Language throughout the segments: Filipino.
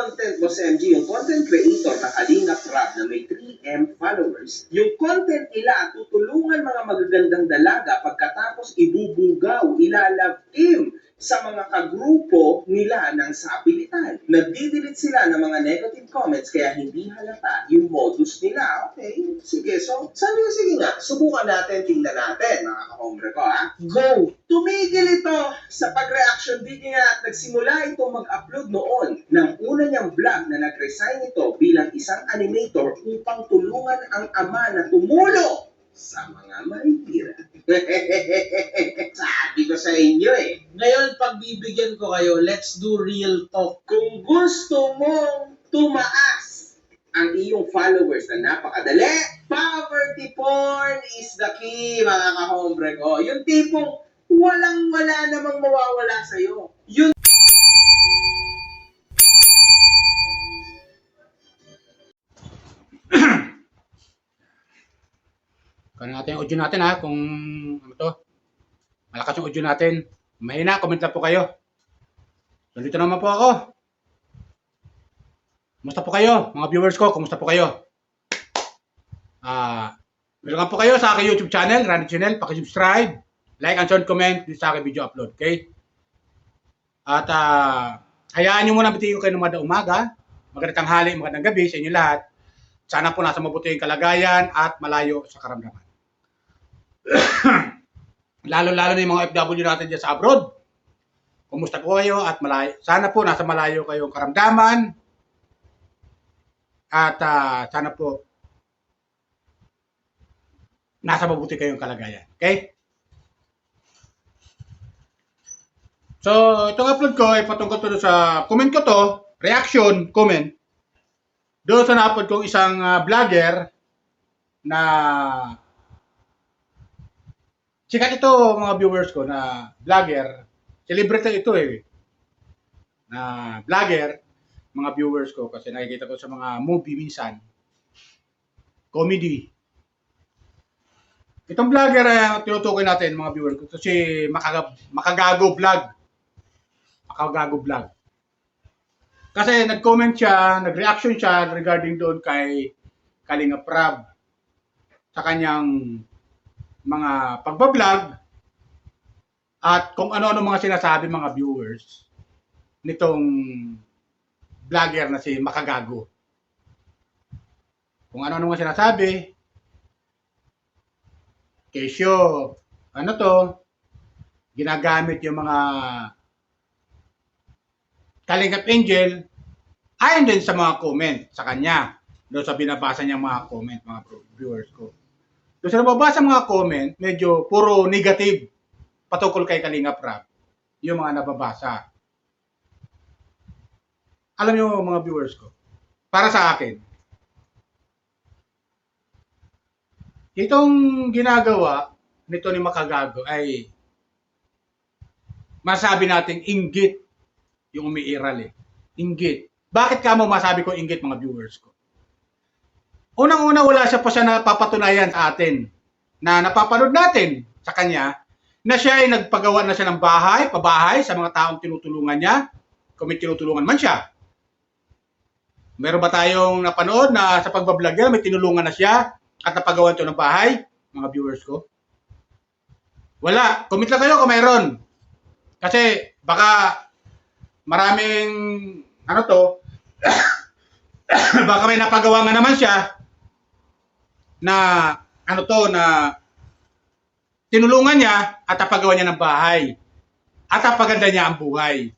content mo sa MG, yung content creator na Kalingap Rap na may 3M followers, yung content nila tutulungan mga magagandang dalaga pagkatapos ibubugaw, ilalove team sa mga kagrupo nila ng sapilitan. Nagdidelete sila ng mga negative comments kaya hindi halata yung modus nila. Okay, sige. So, sabi ko, sige nga, subukan natin, tingnan natin, mga kahombre ko, ha? Go! Tumigil ito sa pag-reaction video niya at nagsimula itong mag-upload noon ng una niyang vlog na nag-resign ito bilang isang animator upang tulungan ang ama na tumulo sa mga mahihirap. Sabi ko sa inyo eh. Ngayon, pagbibigyan ko kayo, let's do real talk. Kung gusto mong tumaas ang iyong followers na napakadali, poverty porn is the key, mga kahombre ko. Yung tipong walang-wala namang mawawala sa'yo. Yun. Kaya natin yung audio natin ha, kung ano to. Malakas yung audio natin. Mahina, comment lang po kayo. So dito naman po ako. Kumusta po kayo? Mga viewers ko, kumusta po kayo? Welcome po kayo sa aking YouTube channel, Randy Channel. Paki-subscribe, like and share, comment dito sa aking video upload, okay? At hayaan nyo muna bitiin ko kayo ng magandang umaga, magandang tanghali, magandang gabi sa inyo lahat. Sana po nasa mabuting kalagayan at malayo sa karamdaman. Lalo-lalo na yung mga FW natin dyan sa abroad. Kumusta po kayo at malayo? Sana po nasa malayo kayong karamdaman. At sana po nasa mabuti kayong kalagayan. Okay? So, itong upload ko ay patungkol to sa comment ko to, reaction, comment. Doon sa na-upload kong isang vlogger na sikat ito, mga viewers ko, na vlogger. Celebrity ito eh. Na vlogger, mga viewers ko, kasi nakikita ko sa mga movie minsan. Comedy. Itong vlogger ay tinutukoy natin, mga viewers ko. Ito si Makagago Vlog. Makagago Vlog. Kasi nag-comment siya, nag-reaction siya regarding doon kay Kalingap Rab sa kanyang mga pagbablog at kung ano-ano mga sinasabi mga viewers nitong vlogger na si Makagago. Kung ano-ano mga sinasabi, kesyo, ano to, ginagamit yung mga Kalingap Angel ayon din sa mga comment sa kanya. Doon sa binabasa niya mga comment, mga viewers ko. Doon sa nababasa mga comment, medyo puro negative patungkol kay Kalingap Rab. Yung mga nababasa. Alam niyo mga viewers ko, para sa akin, itong ginagawa nito ni Makagago ay masabi nating inggit yung umiiral eh. Inggit. Bakit ka mo masabi ko inggit mga viewers ko? Unang-una wala siya pa siya napapatunayan sa atin na napapanood natin sa kanya na siya ay nagpagawa na siya ng pabahay sa mga taong tinutulungan niya kung may tinutulungan man siya. Meron ba tayong napanood na sa pagbablog niya may tinulungan na siya at napagawa ito ng bahay, mga viewers ko? Wala. Comment lang kayo kung mayroon. Kasi baka maraming ano to baka may napagawa nga naman siya na ano to na tinulungan niya at napagawa niya ng bahay at napaganda niya ang buhay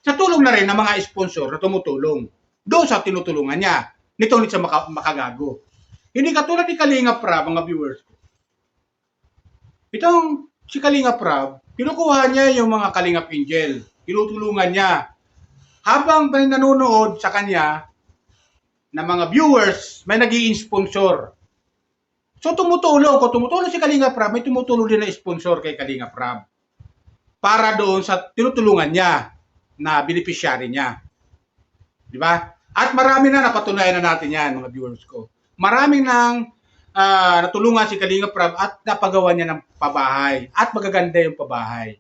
sa tulong na rin ng mga sponsor na tumutulong doon sa tinutulungan niya nitong sa Makagago. Hindi katulad ni Kalingap Rab, mga viewers ko. Itong si Kalingap Rab, kinukuha niya yung mga Kalingap Angel, tinutulungan niya habang may nanonood sa kanya na mga viewers, may nag-i-sponsor. So tumutulong. Kung tumutulong si Kalingap Rab, may tumutulong din na sponsor kay Kalingap Rab para doon sa tinutulungan niya na beneficiary niya. Di ba? At marami na napatunayan na natin yan, mga viewers ko. Marami nang natulungan si Kalingap Rab at napagawa niya ng pabahay. At magaganda yung pabahay,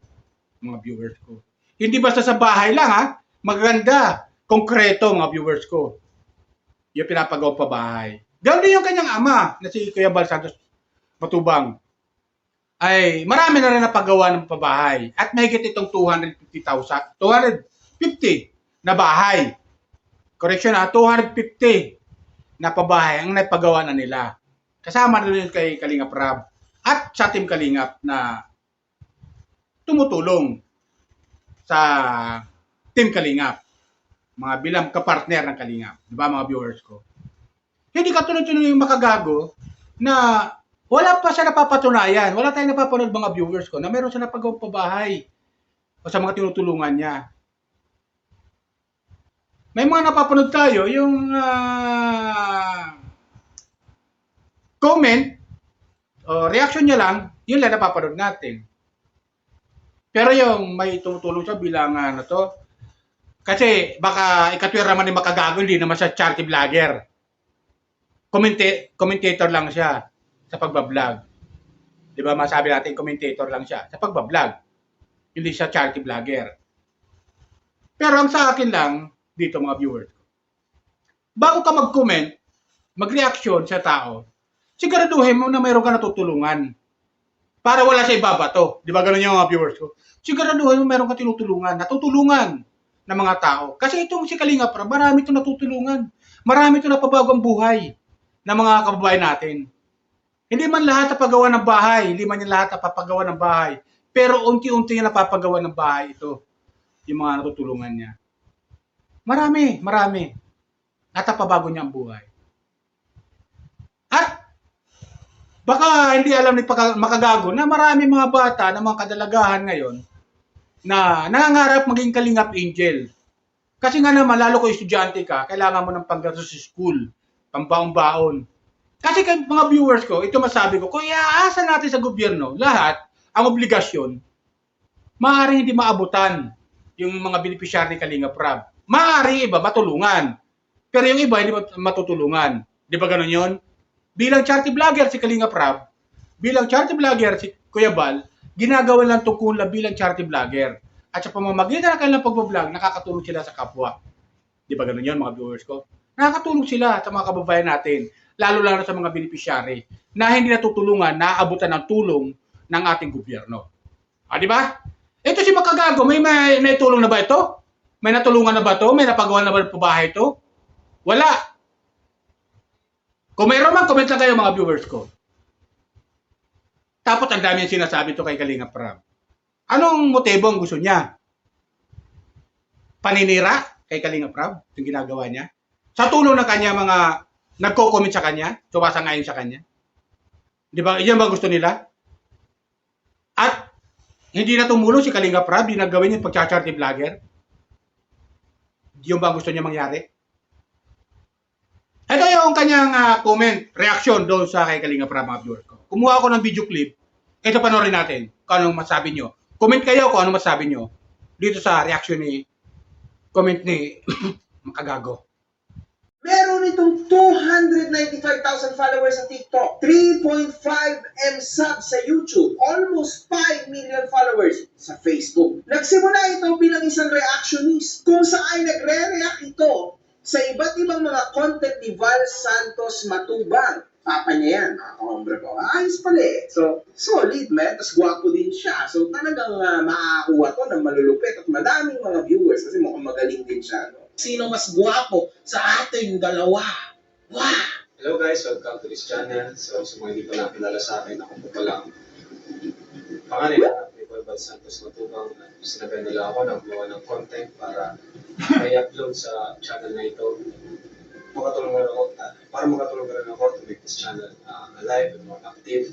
mga viewers ko. Hindi basta sa bahay lang ha, magaganda. konkreto, mga viewers ko. Yung pinapagawa pa bahay. Ganoon din yung kanyang ama na si Kuya Bal Santos Matubang. Ay marami na rin napagawa ng pabahay. At mahigit itong 250,000, 250 na bahay. Correction 250 na pabahay ang napagawa na nila. Kasama na rin kay Kalingap Rab at sa Team Kalingap na tumutulong sa Team Kalingap. Mga bilang kapartner ng Kalingap. Di ba mga viewers ko? Hindi katulad-tulad yung makagago na wala pa siya napapatunayan. Wala tayong napapanood mga viewers ko na meron siya napagawang pabahay o sa mga tinutulungan niya. May mga napapanood tayo yung comment o reaction niya lang, yun lang napapanood natin. Pero yung may tumutulong siya bilang kasi baka ikatwir naman ni makagago, hindi naman siya charity vlogger. Commentator lang siya sa pagbablog. Di ba masabi natin commentator lang siya sa pagbablog. Hindi siya charity vlogger. Pero ang sa akin lang, dito mga viewers, bago ka mag-comment, mag-reaction sa tao, siguraduhin mo na mayroon ka natutulungan. Para wala siya ibabato. Di ba ganun yung mga viewers ko? Siguraduhin mo mayroon ka tinutulungan, natutulungan ng mga tao. Kasi itong si Kalingap Rab, marami itong natutulungan. Marami itong napabago ang buhay ng mga kababayan natin. Hindi man lahat napagawa ng bahay, hindi man yan lahat napapagawa ng bahay, pero unti-unti yung napapagawa ng bahay ito, yung mga natutulungan niya. Marami. At napabago niya ang buhay. At baka hindi alam ni makagago na marami mga bata na mga kadalagahan ngayon na nangangarap maging Kalingap Angel. Kasi nga naman, lalo ko estudyante ka, kailangan mo ng panggastos sa school, pambaon-baon. Kasi mga viewers ko, ito masabi ko, kung iaasa natin sa gobyerno, lahat, ang obligasyon, maaaring hindi maabutan yung mga beneficiary ni Kalingap Rab. Maaaring iba matulungan. Pero yung iba hindi matutulungan. Di ba ganun yun? Bilang charity vlogger si Kalingap Rab, bilang charity vlogger si Kuya Bal, ginagawa lang tungkulan bilang charity vlogger. At sa pamamagitan ng kanilang pagbablog, nakakatulong sila sa kapwa. Di ba ganun yun mga viewers ko? Nakakatulong sila sa mga kababayan natin, lalo sa mga beneficiary na hindi natutulungan, naaabutan ng tulong ng ating gobyerno. Di ba? Ito si makagago, may naitulong na ba ito? May natulungan na ba ito? May napagawa na ba ito bahay ito? Wala. Kung mayroon man, comment lang kayo mga viewers ko. Tapos ang dami yung sinasabi ito kay Kalingap Rab. Anong motibo ang gusto niya? Paninira kay Kalingap Rab? Yung ginagawa niya? Sa tulong ng kanya mga nagko-comment sa kanya? Sumasangayon sa kanya? Di ba? Iyan ba gusto nila? At hindi na tumulong si Kalingap Rab, ginagawin yung pagcha-charity vlogger? Yung ba gusto niya mangyari? Ito yung kanyang comment, reaction doon sa kay Kalingap Rab mga viewers ko. Kumuha ako ng video clip. Ito panoorin natin kung anong masabi nyo. Comment kayo kung anong masabi nyo dito sa reaction ni comment ni makagago. Meron itong 295,000 followers sa TikTok, 3.5 M subs sa YouTube, almost 5 million followers sa Facebook. Nagsimula ito bilang isang reactionist kung saan nagre-react ito sa iba't ibang mga content ni Val Santos Matubang. Papa niya yan, mga kahombre ko. Ayos pala eh. So, solid man. Tapos gwapo din siya. So, talagang makakakuha to ng malulupit at madaming mga viewers kasi mukhang magaling din siya. No? Sino mas gwapo sa ating dalawa? Wow! Hello guys, welcome to this channel. So, sa mga hindi pa nakilala sa akin, ako po palang pangalan ni Val Santos Matubang. Sinabihan nila ako na gumawa ng content para i-upload sa channel na ito. Para makatulong rin ako to make this channel alive and more active.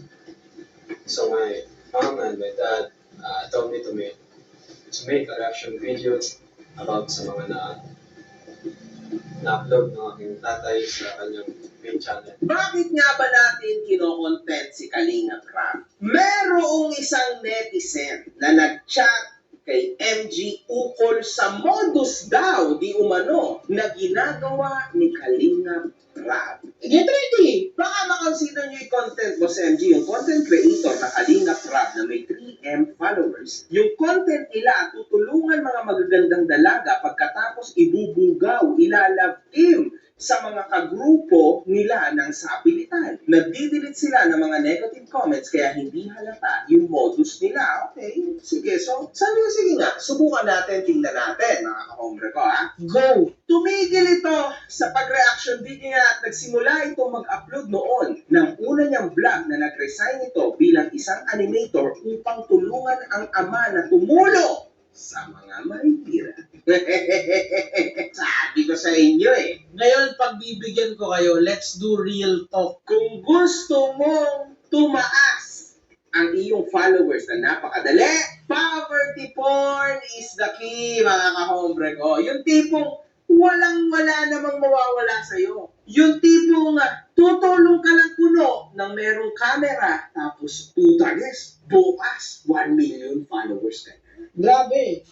So my mom and my dad told me to make a reaction video about sa mga na-upload ng aking tatay sa kanyang main channel. Bakit nga ba natin kino-content si Kalingap Rab? Merong isang netizen na nag-chat kay MG ukol sa modus daw di umano na ginagawa ni Kalingap Rab. Get ready! Baka makonsider nyo yung content mo sa MG, yung content creator na Kalingap Rab na may 3 3M followers, yung content nila tutulungan mga magagandang dalaga pagkatapos ibubugaw, ilalove team sa mga kagrupo nila ng sapilitan. Nagdidelete sila ng mga negative comments kaya hindi halata yung modus nila. Okay, sige. So, sabi ko, sige nga, subukan natin, tingnan natin, mga kahombre ko, ha? Go! Tumigil ito sa pag-reaction video niya at nagsimula itong mag-upload noon ng una niyang vlog na nag-resign ito bilang isang animator upang tulungan ang ama na tumulong sa mga mahihirap. Sabi ko sa inyo eh. Ngayon, pagbibigyan ko kayo, let's do real talk. Kung gusto mong tumaas ang iyong followers na napakadali, poverty porn is the key, mga kahombre ko. Yung tipong walang-wala namang mawawala sa'yo. Yung tipong tutulong ka lang puno ng merong camera, tapos tutages, bukas, 1 million followers ka na. Grabe.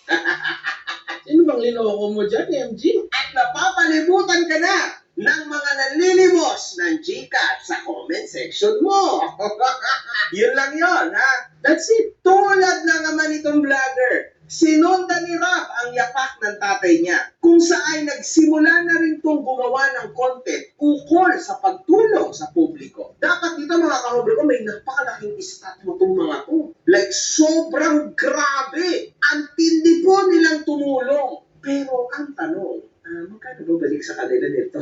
Sino bang linoko mo dyan, MG? At napapalibutan ka na ng mga nanlilimos ng Gcash sa comment section mo. Yun lang yun, ha? That's it. Tulad ng ama nitong vlogger, sinundan ni Rob ang yapak ng tatay niya, kung saan nagsimula na rin itong gumawa ng content ukol sa pagtulong sa publiko. Dapat dito, mga kahombre ko, may napakalaking estatwa itong mga to. Like, sobrang grabe. Ang tindi po nilang tumulong. Pero ang tanong, magkano ba balik sa kanila nito?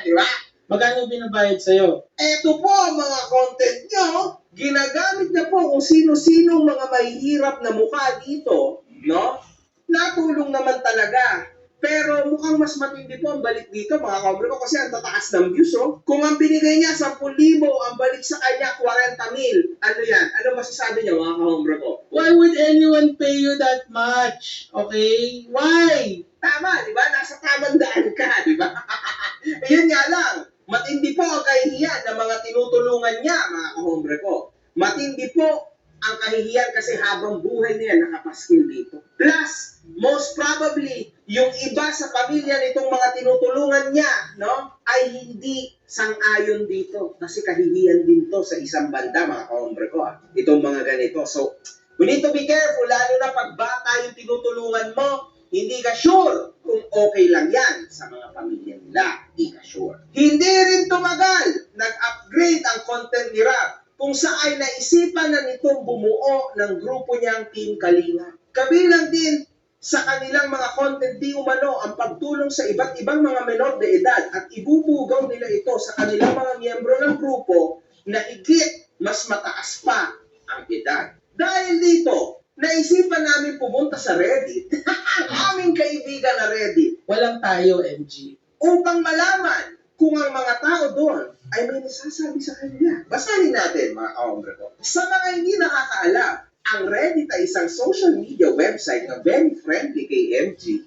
Di ba? Magkano binabayad sa'yo? Eto po ang mga content nyo. Ginagamit niya po kung sino-sinong mga mahihirap na mukha dito, no? Natulong naman talaga. Pero mukhang mas matindi po ang balik dito, mga kaombre ko, kasi ang tataas ng views, oh. Kung ang binigay niya 10,000, ang balik sa kanya 40,000. Ano yan? Ano masasabi niya, mga kaombre ko? Why would anyone pay you that much? Okay? Why? Tama, di ba? Nasa tamang daan ka, di ba? Ayun nga lang. Matindi po ang kahihiyan ng mga tinutulungan niya, mga kahombre ko. Matindi po ang kahihiyan kasi habang buhay niya nakapaskil dito. Plus, most probably, yung iba sa pamilya nitong mga tinutulungan niya, no, ay hindi sang-ayon dito. Kasi kahihiyan din to sa isang banda, mga kahombre ko. Itong mga ganito. So, we need to be careful, lalo na pag bata yung tinutulungan mo, hindi ka sure kung okay lang yan sa mga pamilya nila. Hindi ka sure. Hindi rin tumagal. Nag-upgrade ang content ni Rob kung saan naisipan na nitong bumuo ng grupo niyang Team Kalinga. Kabilang din sa kanilang mga content di umano ang pagtulong sa iba't ibang mga menor de edad at ibubugaw nila ito sa kanilang mga miyembro ng grupo na higit mas mataas pa ang edad. Dahil dito, naisipan namin pumunta sa Reddit, ang aming kaibigan na Reddit, Walang tayo, MG. upang malaman kung ang mga tao doon ay may nasasabi sa kanya. Basahin natin, mga kaombre ko. Sa mga hindi nakakaalam, ang Reddit ay isang social media website na very friendly kay MG.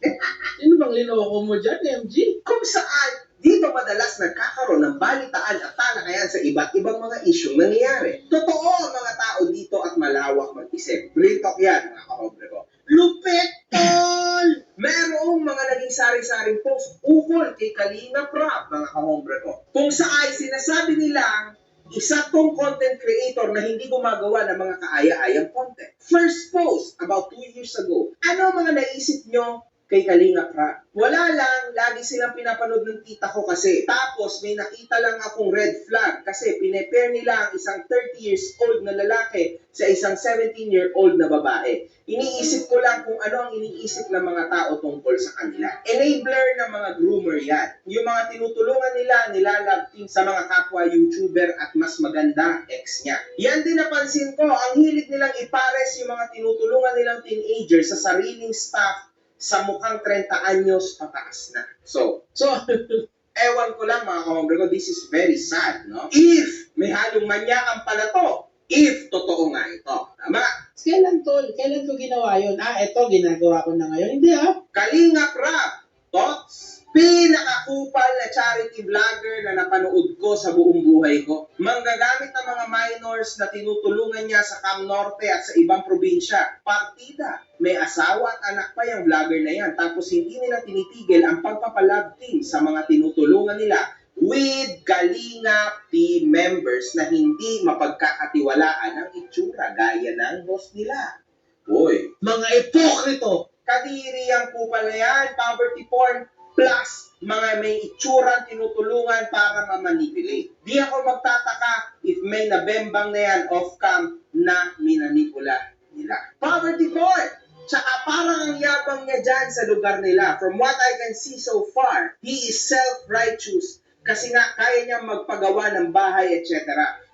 Sino bang linoko mo dyan, MG? Kung saan dito madalas nagkakaroon ng balitaan at talakayan sa iba't ibang mga isyong nangyayari. Totoo ang mga tao dito at malawak mag-isip. Real talk yan, mga kaombre ko. Lupit, tol! Merong mga naging sari-saring post ukol kay Kalinga Prab, mga kahombre ko. Kung saan sinasabi nilang isa tong content creator na hindi gumagawa ng mga kaaya-ayang content. First post, about 2 years ago. Ano ang mga naisip nyo kay Kalinga Prab? Wala lang, lagi silang pinapanood ng tita ko kasi. Tapos may nakita lang akong red flag kasi pinepair nila ang isang 30 years old na lalaki sa isang 17-year-old na babae. Iniisip ko lang kung ano ang iniisip ng mga tao tungkol sa kanila. Enabler ng mga groomer yan. Yung mga tinutulungan nila, nilalove team sa mga kapwa YouTuber at mas maganda ex niya. Yan din napansin ko, ang hilig nilang ipares yung mga tinutulungan nilang teenager sa sariling staff sa mukhang 30 anyos pataas na. So, ewan ko lang, mga kahombre ko, this is very sad, no? If may halong manyakan pala to, if totoo nga ito. Tama? Kailan, tol? Kailan ko ginawa yun? Eto, ginagawa ko na ngayon. Hindi, Kalinga Prab, thoughts? Pinakakupal na charity vlogger na napanood ko sa buong buhay ko. Manggagamit ng mga minors na tinutulungan niya sa Cam Norte at sa ibang probinsya. Partida. May asawa at anak pa yung vlogger na yan. Tapos hindi nila tinitigil ang pagpapalab team sa mga tinutulungan nila with Kalinga team members na hindi mapagkakatiwalaan ang itsura gaya ng boss nila. Hoy, Mga ipokrito. kadiri ang kupal na yan, poverty porn, plus mga may itsura tinutulungan para mamanipulate. Di ako magtataka if may nabembang na yan off-cam na minanipula nila. Poverty porn! Tsaka parang ang yabang niya dyan sa lugar nila. From what I can see so far, he is self-righteous kasi nga kaya niya magpagawa ng bahay, etc.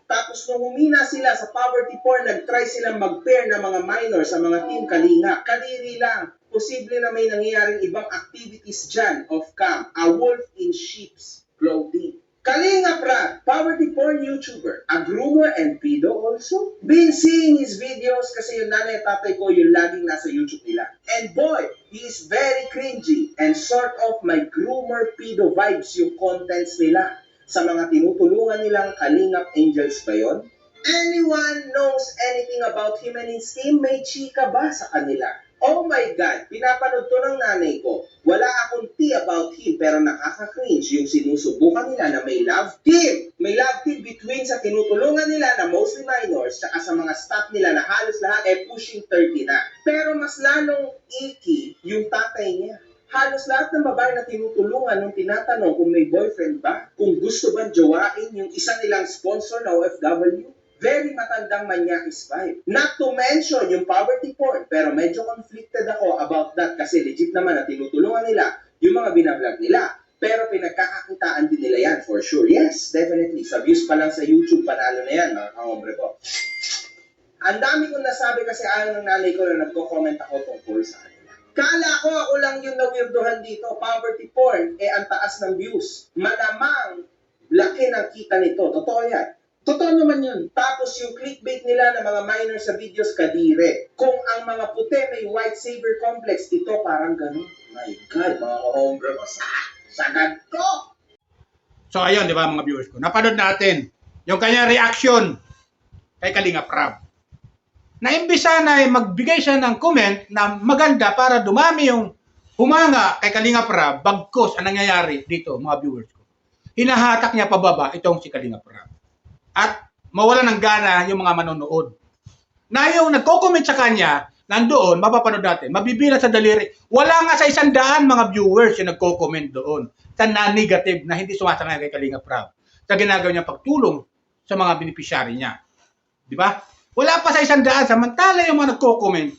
Tapos nung humina sila sa poverty porn, nag-try silang mag-pair ng mga minor sa mga team Kalinga. Kadiri lang. Posible na may nangyayaring ibang activities dyan off-cam. A wolf in sheep's clothing. Kalinga Prab, poverty porn YouTuber, a groomer and pedo also. Been seeing his videos kasi yung nanay at tatay ko yung laging nasa YouTube nila. And boy, he is very cringy and sort of my groomer pedo vibes yung contents nila. Sa mga tinutulungan nilang Kalingap Angels ba yun? Anyone knows anything about him and his team? May chika ba sa kanila? Oh my God, pinapanood to ng nanay ko. Wala akong tea about him pero nakaka-cringe yung sinusubukan nila na may love team. May love team between sa tinutulungan nila na mostly minors tsaka sa mga staff nila na halos lahat pushing 30 na. Pero mas lalong icky yung tatay niya. Halos lahat ng babae na tinutulungan nung tinatanong kung may boyfriend ba, kung gusto bang jowain yung isa nilang sponsor na OFW. Very matandang manyakis vibe. Not to mention yung poverty porn, pero medyo conflicted ako about that kasi legit naman na tinutulungan nila yung mga binablog nila. Pero pinagkakakitaan din nila yan for sure. Yes, definitely. Sa views pa lang sa YouTube, panalo na yan mga kahombre ko. Ang dami kong nasabi kasi ayaw ng nanay ko na nagko-comment ako tungkol sa kanila. Kala ko ako lang yung nawirdohan dito. Poverty porn, ang taas ng views. Malamang laki ng kita nito. Totoo yan. Totoo naman yun. Tapos yung clickbait nila ng mga minor sa videos kadire. Kung ang mga puti may white saber complex, ito parang ganun. My God, mga kahombre ko, sagad ko! So ayun, di ba mga viewers ko, napanood natin yung kanyang reaction kay Kalinga Prab. Na imbis sana ay magbigay siya ng comment na maganda para dumami yung humanga kay Kalinga Prab, bagkos ang nangyayari dito mga viewers ko. Hinahatak niya pababa itong si Kalinga Prab. At mawala ng gana yung mga manonood. Na yung nagko-comment sa kanya, nandoon, mapapanood natin, mabibilang sa daliri. Wala nga sa 100 mga viewers yung nagko-comment doon sa na-negative na hindi sumasangay kay Kalinga Prab sa ginagawa niya pagtulong sa mga beneficiary niya. Di ba? Wala pa sa 100, samantala yung mga nagko-comment.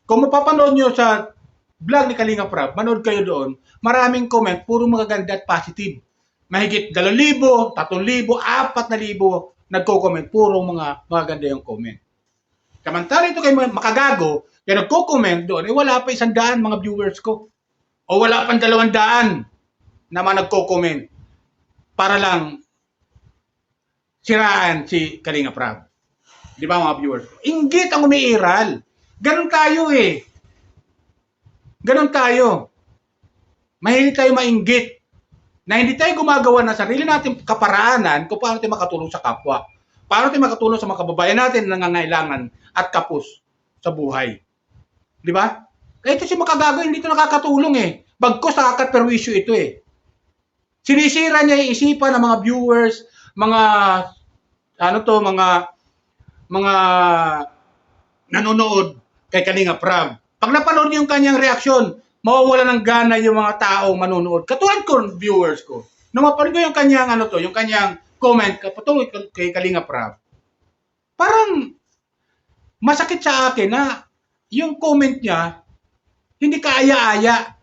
Kung mapapanood nyo sa vlog ni Kalinga Prab, manood kayo doon, maraming comment, puro magaganda at positive. Mahigit 2,000, 3,000, 4,000 nagko-comment. Puro mga magaganda yung comment. Samantala ito kay makagago, kaya nagko-comment doon, wala pa 100 mga viewers ko. O wala pang 200 na mga nagko-comment para lang siraan si Kalinga Prab. Di ba mga viewers ko? Inggit ang umiiral. Ganon tayo eh. Ganon tayo. Mahilig tayo mainggit. Na hindi tayo gumagawa ng sarili natin kaparaanan kung paano tayo makatulong sa kapwa. Paano tayo makatulong sa mga kababayan natin na nangangailangan at kapos sa buhay. Di ba? Kaya ito si makagago, hindi ito nakakatulong eh. Bagkos nakakaperwisyo ito eh. Sinisira niya yung isipan ng mga viewers, mga nanonood kay Kalinga Prab. Pag napanood niyo yung kanyang reaksyon, mawawala ng gana yung mga taong manonood. Katulad ko, viewers ko. Nung mapanood ko yung kanyang yung kanyang comment patungkol kay Kalinga Prab. Parang masakit sa akin na yung comment niya hindi kaaya-aya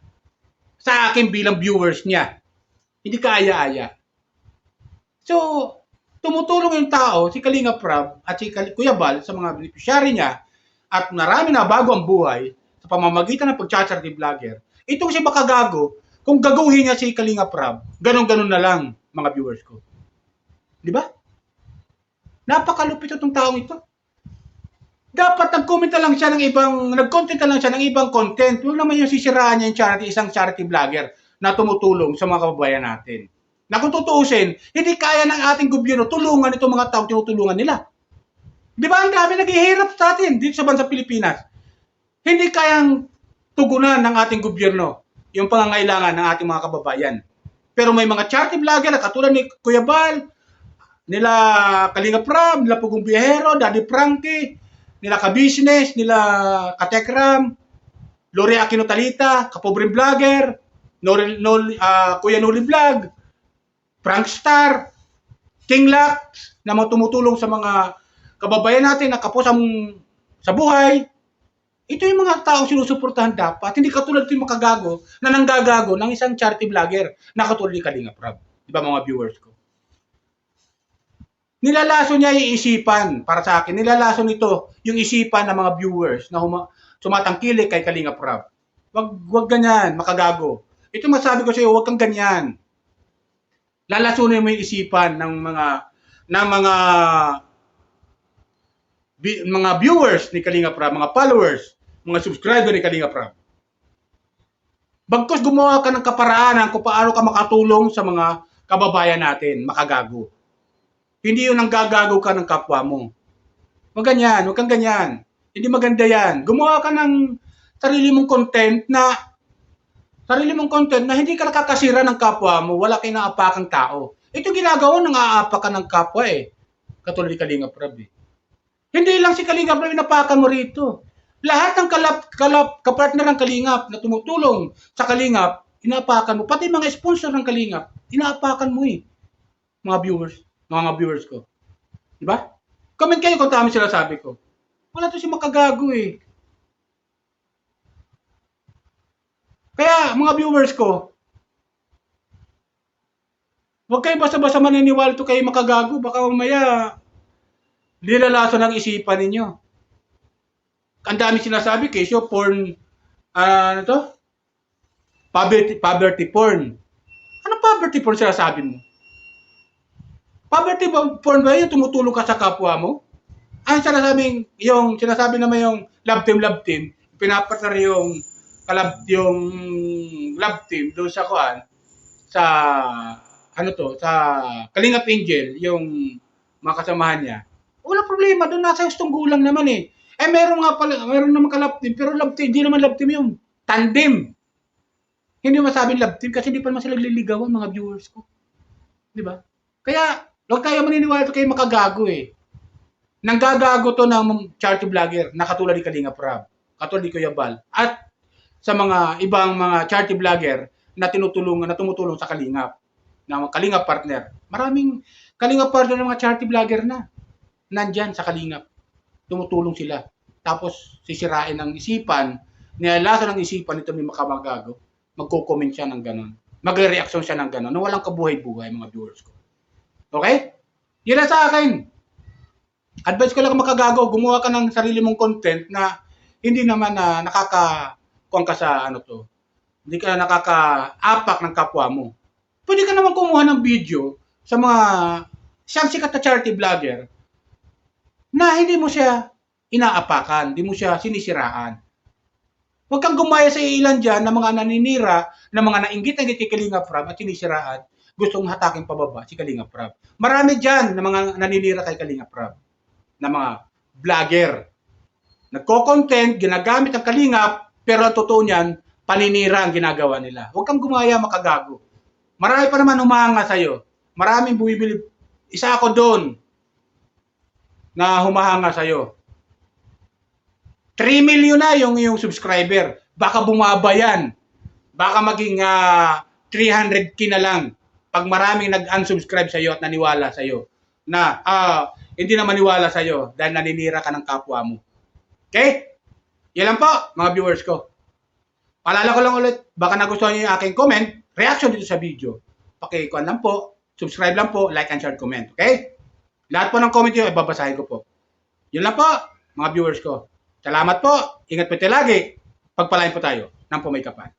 sa akin bilang viewers niya. Hindi kaaya-aya. So, tumutulong yung tao, si Kalinga Prab at si Kuya Bal sa mga beneficiary niya at marami na bago ang buhay sa pamamagitan ng pag-charity vlogger. Itong si makagago, kung gaguhin niya si Kalinga Prab, ganun-ganun na lang mga viewers ko. Di ba? Napakalupit itong taong ito. Dapat nag-comment na lang siya ng nag-content na lang siya ng ibang content. Huwag naman yung sisiraan niya yung charity, isang charity vlogger na tumutulong sa mga kababayan natin. Na kung tutuusin, hindi kaya ng ating gobyerno tulungan itong mga taong tinutulungan nila. Di ba ang dami naghihirap sa atin dito sa bansang Pilipinas? Hindi kayang tugunan ng ating gobyerno yung pangangailangan ng ating mga kababayan. Pero may mga charity vlogger na katulad ni Kuya Bal, nila Kalinga Prab, nila Pugong Biyahero, Daddy Frankie, nila Ka-Business, nila Katekram, Lori Aquino Talita, Kapobreng Vlogger, Kuya Noli Vlog, Frankstar, King Lax, na mga tumutulong sa mga kababayan natin na kapos sa buhay. Ito yung mga taong sinusuportahan dapat. Hindi katulad yung makagago na nanggagago ng isang charity vlogger na katulad ni Kalinga Prab. Di ba mga viewers ko? Nilalaso niya yung isipan, para sa akin, nilalaso nito yung isipan ng mga viewers na sumatangkilik kay Kalinga Prab. Wag ganyan, makagago. Ito masabi ko sa iyo, wag kang ganyan. Lalasunin mo yung isipan ng mga viewers ni Kalinga Prab, mga followers, mga subscriber ni Kalinga Prab. Bagkus gumawa ka ng kaparaanan kung paano ka makatulong sa mga kababayan natin, makagago. Hindi yun ang gagago ka ng kapwa mo. Wag ganyan, wag kang ganyan. Hindi maganda yan. Gumawa ka ng sarili mong content na hindi ka nakakasira ng kapwa mo, wala kang naapakang tao. Ito ginagawa ng aapakan ng kapwa eh. Katulad ni Kalinga Prab eh. Hindi lang si Kalinga Prab inapakan mo rito. Lahat ng kapartner ng Kalingap na tumutulong sa Kalingap, inaapakan mo. Pati mga sponsor ng Kalingap, inaapakan mo eh. Mga viewers ko. Diba? Comment kayo kung tama sila sabi ko. Wala to si makagago eh. Kaya mga viewers ko, huwag kayo basta-basta maniniwala to kayo makagago. Baka mamaya, nilalaso ng isipan ninyo. Ang dami sinasabi, kesyo, porn, poverty porn. Ano poverty porn sinasabi mo? Poverty porn ba yun? Tumutulong ka sa kapwa mo? Ang sinasabi naman yung love team, pinapartner yung love team doon sa sa Kalingap Angel, yung mga kasamahan niya. Wala problema, doon nasa gustong gulang naman eh. Meron naman ka-love team, pero love team, hindi naman love team yung tandem. Hindi masabing love team kasi hindi pa naman sila liligawan, mga viewers ko. Di ba? Kaya, huwag kayo maniniwala ito kayo makagago eh. Nanggagago to ng charity vlogger na katulad ni Kalinga Prab, katulad ni Kuya Bal, at sa mga ibang mga charity vlogger na tumutulong sa Kalingap, na Kalingap partner. Maraming Kalingap partner ng mga charity vlogger na nandyan sa Kalingap. Tumutulong sila. Tapos sisirain ang isipan, nilalaso ng isipan nito may makamagago, magko-comment siya ng ganon. Magre-reaction siya ng ganon, na walang kabuhay-buhay mga viewers ko. Okay? Yun na sa akin. Advice ko lang makagago, gumawa ka ng sarili mong content na hindi naman na nakaka-kuwang ka sa hindi ka nakaka-apak ng kapwa mo. Pwede ka naman kumuha ng video sa mga siyang sikat na charity vlogger na hindi mo siya inaapakan, hindi mo siya sinisiraan. Huwag kang gumaya sa ilan dyan na mga naninira, na mga nainggit-inggit kay Kalinga Prab at sinisiraan, gustong hataking pababa si Kalinga Prab. Marami dyan na mga naninira kay Kalinga Prab, na mga vlogger. Nagko-content, ginagamit ang Kalingap, pero ang totoo niyan, paninira ang ginagawa nila. Huwag kang gumaya, makagago. Marami pa naman humahanga sa'yo. Maraming bumibili. Isa ako doon na humahanga sa'yo. 3 million na yung subscriber. Baka bumaba yan. Baka maging 300k na lang. Pag maraming nag-unsubscribe sa'yo at naniwala sa'yo. Na hindi na maniwala sa'yo dahil naninira ka ng kapwa mo. Okay? Yan lang po, mga viewers ko. Paalala ko lang ulit, baka nagustuhan niyo yung aking comment, reaction dito sa video. Pakikuan lang po, subscribe lang po, like and share, comment. Okay? Lahat po ng comment niyo, ibabasahin ko po. Yun lang po, mga viewers ko. Salamat po, ingat po tayo lagi. Pagpalain po tayo ng pumaykapan.